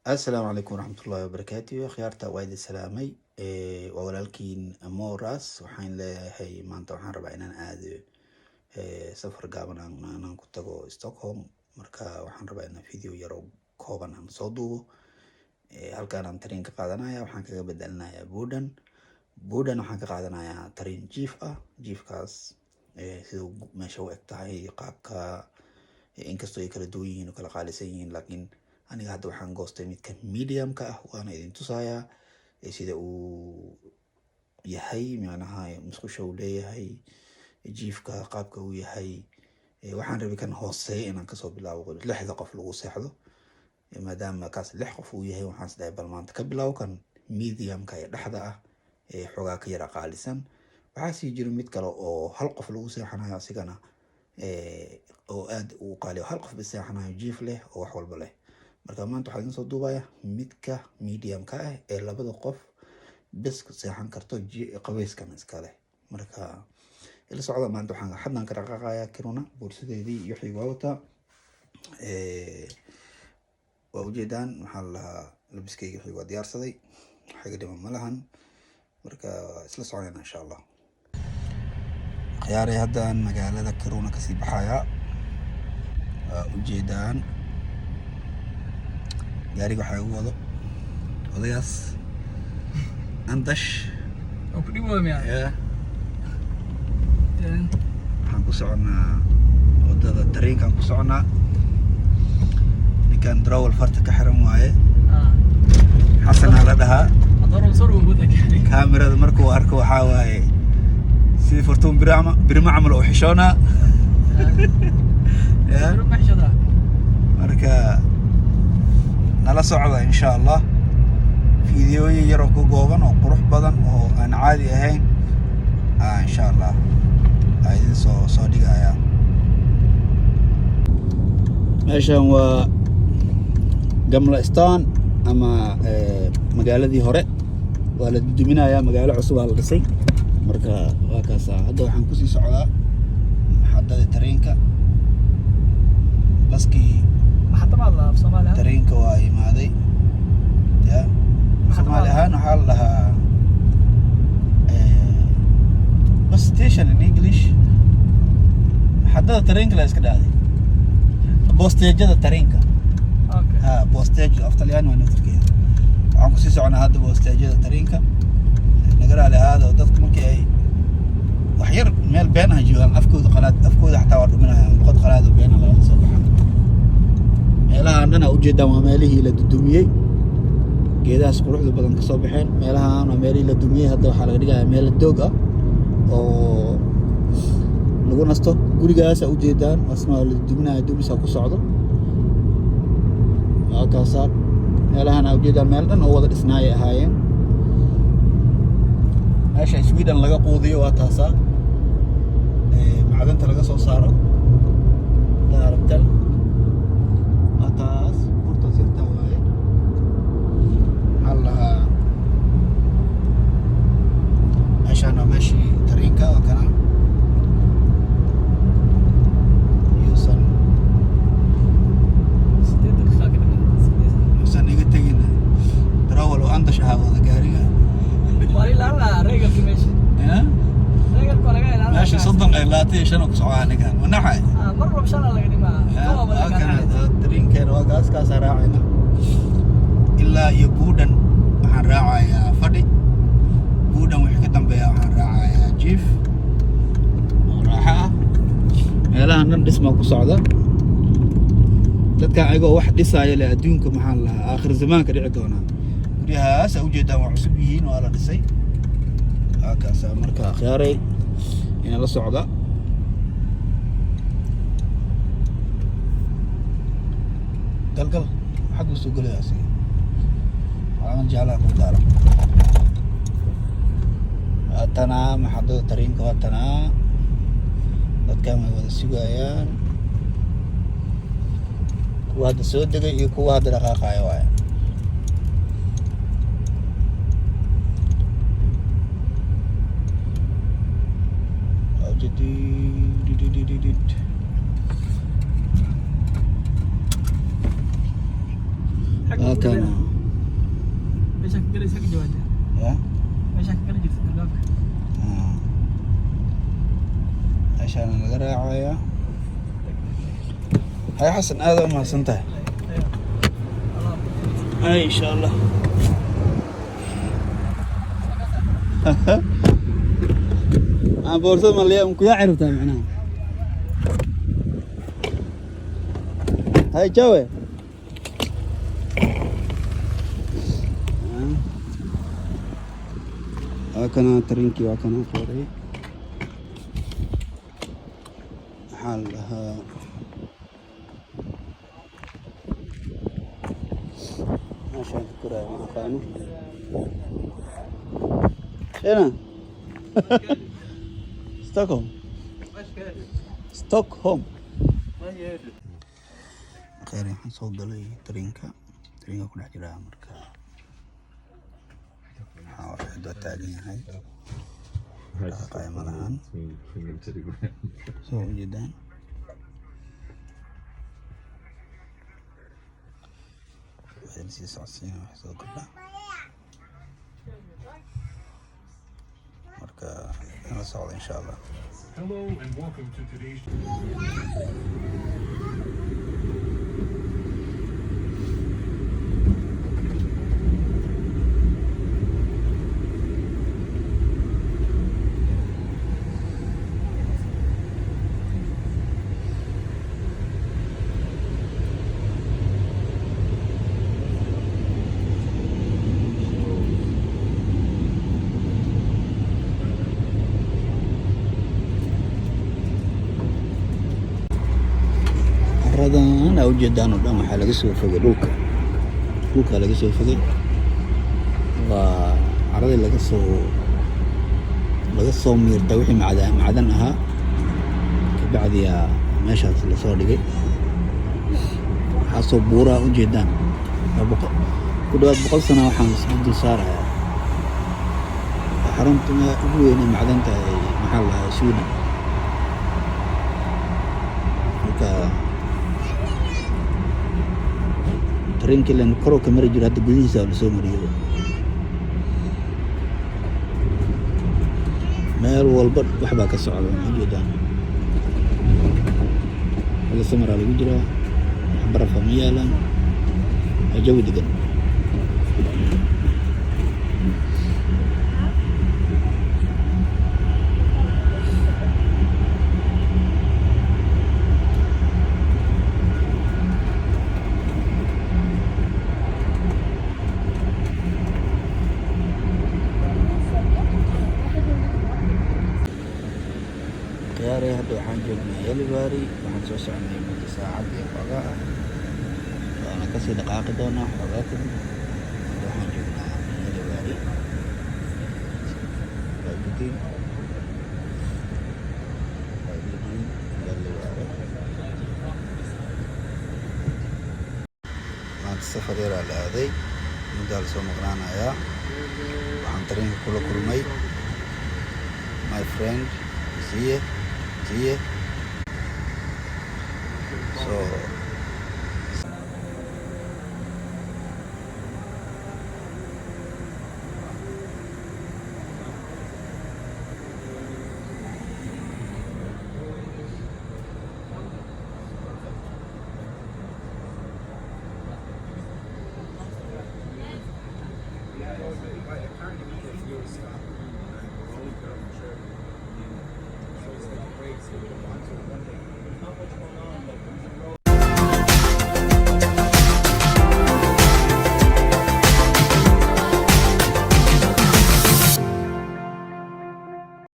السلام عليكم ورحمة الله وبركاته. خيارتا وايد السلامي وولالكين موراس وحين لهي maanta waxaan rabaa inaan aado safar gaaban aan ku tago Stockholm. marka waxaan rabaa inaan video yar oo kooban aan soo duubo. halkaan aan tareen ka qaadanaya waxaan kaga bedelanayaa Boden waxaan ka qaadanayaa tareen jiif ah. jiifkaas sidoo meesha u eg tahay qaabka inkastoo ay kala duwan yihiin oo kala qaalisan yihiin, laakiin aniga hadda waxaan goostay midka medium ka ah waana idin tusayaa sida uu yahay, macnaha musqusha uu leeyahay, jiifka qaabka uu yahay. waxaan rabay kan hooseeya inaan kasoo bilaabo 6 qof lagu seexdo, maadaama kaas 6 qof uu yahay waxaan isdhahay bal maanta ka bilaabo kan medium ka ee dhexda ah ee xogaa ka yara qaalisan. waxaa sii jira mid kale oo 1 qof lagu seexanayo asigana oo aad u qaali, 1 qof bis seexanayo, jiif leh oo wax walba leh. marka maanta waxaan soo duubaya midka medium ka ah ee 2 qof bes ku seexan karto qabeyskan iska leh. marka ila socda maanta waxaan haddan ka dhaqaaqayaa kiruna boorsadeedii iyo wixii waawata waa ujeedaan waxaa la labiskayga wixii waa diyaarsaday, xaga dhima ma lahan. marka isla soconayna insha Allah. khiyaaray haddaan magaalada kiruna kasii baxaya ujeedaan gaariga waxaa ugu wado odayaas andash oo ku dhimo miyaa waxaan ku soconaa wadada tareenkaan ku soconaa. ninkan darawal farta ka xiran waaye, xasanaa la dhahaa. kaamirada markuu arko waxaa waaye sidii fartuun birima camal oo xishoonaa. marka nala socda insha Allah. fiidiyooyin yar oo ku gooban oo qurux badan oo aan caadi ahayn insha Allah idin soo dhigaya. meeshan waa Gamla Stan ama magaaladii hore waa la duminayaa, magaalo cusub la dhisay. marka waa kaas hadda waxaan ku sii socdaa maxadada tareenka. baskii tareenka waa imaaday ya Soomaali ahaan waxaa la dhahaa bus station in English. maxadada tareenka la iska dhacday boostejada tareenka. boostage af Talyaani waa naftirkeeda. waxaan ku sii soconaa hadda boostejada tareenka. nagaraale aada oo dadku markii ay wax yar meel been ah joogaan afkooda xataa waa dhuminayaan, luqad qalaad oo been ah laga soo baxaa. meelahaan dhan ujeedaan waa meelihii la dumiyey, geedahaas quruxda badan ka soo baxeen. meelahaan waa meelihii la dumiyey, hadda waxaa laga dhigayaa meel doog ah oo lagu nasto. gurigaas ujeedaan asna la duminaya, dumisa ku socdo. halkaasa meelahaan ujeedaan meel dhan oo wada dhisnaayay ahaayeen. meesha Sweden laga quudiyo waa taasa macdanta laga soo saaro daarabtal taas furta sirta waaye. allaha meeshaan waa meeshii tareenka oo kana yuusan iga tegin darawal oo andash ahaa wada gaariga. meesha 30 ay laatay 5 ku socdaa ninkan wanaxay marba 5 laga dhimaa tareenkeena waa gaaskaas raacayna ilaa iyo Boden. waxaan raacayaa fadhi. Boden wixii ka dambeeya waxaan raacayaa jiif oo raaxa ah. meelahan dhan dhisma ku socda. dadka ayagoo wax dhisaya le adduunka maxaa la lahaa aakhir zamaanka dhici doona. guryahaas ujeedaan waa cusub yihiin, waa la dhisay. kaas marka khiyaaray inaan la socda. galgal xag soo galayaas aan jaalaa ku daara. atana maxadada tareenka watana dadka ma wada sugayaan, kuwa hadda soo degay iyo kuwa hadda dhaqaaqaya waay. halkan meeshaan laga raacayaa. Hay Xasan aad u mahadsantahay. Ay insha Allah. بورصة مليان كذا عرفتها معناها. هاي جوي. أكنا ترينكي وأكنا كوري. حالها. عشان كوري ما كانوا. هنا. ستوكهولم خير waxaan soo galay tareenka ku dhex jira marka waxaa doo taagan yahay qaymadahan soo jeedaan waxaan sii socodsiin wax soo gala marka la socdo insha Allah. Hello and welcome to today's أنا أوجد أنا دام حلقة سوف جلوك لقى سوف جل وعرض لقى سو مير توحي معدنها بعد يا ماشى في الصور دي حاسو بورا أوجد أنا كل وقت بقول سنة وحامس بدو صار حرمت ما أبوي أنا معدنته محل سودا tareenkii leen koro ka mari jiro hadda gudihiisa la soo mariyay meel walba wax baa ka socda ma jeedaan wala samara lagu jira barafa ma yaalaan jawi degan خياري هذا waxaan joognaa Yelibari waxaan soo soconay muddo saacad iyo xogaa waana ka sii dhaqaaqi doonaa xogaa kadib waxaan joognaa Yelibari baagudin maanta safar yaraa la aaday muddaa la soo maqnaanayaa waxaan tareenka kula kulmay my friend Ziye so Not much going on.